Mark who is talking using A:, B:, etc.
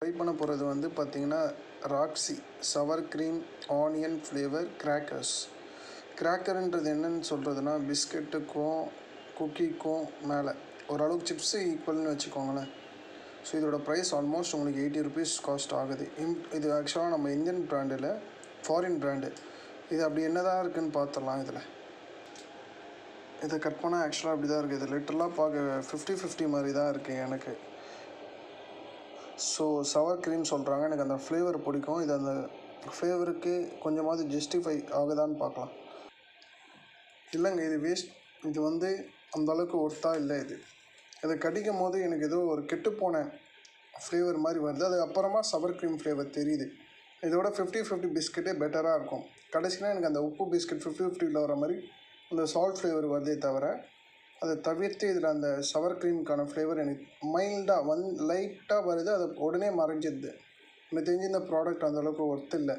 A: Try பண்ண போகிறது வந்து பார்த்திங்கன்னா Roxy sour cream onion flavour crackers. கிராக்கருன்றது என்னென்னு சொல்கிறதுனா பிஸ்கெட்டுக்கும் குக்கிக்கும் மேலே ஓரளவுக்கு சிப்ஸு ஈக்குவல்னு வச்சுக்கோங்களேன். ஸோ இதோட ப்ரைஸ் ஆல்மோஸ்ட் உங்களுக்கு 80 ருபீஸ் காஸ்ட் ஆகுது. இது ஆக்சுவலாக நம்ம இந்தியன் பிராண்டில் ஃபாரின் பிராண்டு. இது அப்படி என்ன தான் இருக்குதுன்னு பார்த்துடலாம். இதை கட் பண்ணால் ஆக்சுவலாக அப்படி தான் இருக்குது. இது லிட்டரலாக பார்க்க 50-50 மாதிரி தான் இருக்குது எனக்கு. ஸோ சவர் க்ரீம் சொல்கிறாங்க, எனக்கு அந்த ஃப்ளேவர் பிடிக்கும். இது அந்த ஃப்ளேவருக்கு கொஞ்சமாவது ஜஸ்டிஃபை ஆகுதான்னு பார்க்கலாம். இல்லைங்க, இது வேஸ்ட். இது வந்து அந்தளவுக்கு ஒர்த்தாக இல்லை. இதை கடிக்கும் போது எனக்கு ஏதோ ஒரு கெட்டுப்போன ஃப்ளேவர் மாதிரி வருது. அதுக்கப்புறமா சவர் க்ரீம் ஃப்ளேவர் தெரியுது. இதோட 50-50 பிஸ்கெட்டே பெட்டராக இருக்கும். கடைசியில் எனக்கு அந்த உப்பு பிஸ்கெட் 50-50 வர மாதிரி அந்த சால்ட் ஃப்ளேவர் வருதே தவிர, அதை தவிர்த்து இதில் அந்த சவர் க்ரீமுக்கான ஃப்ளேவர் எனக்கு மைல்டாக லைட்டாக வருது. அது உடனே மறைஞ்சிடுது. எனக்கு தெரிஞ்சு இந்த ப்ராடக்ட் அந்தளவுக்கு ஒர்த் இல்லை.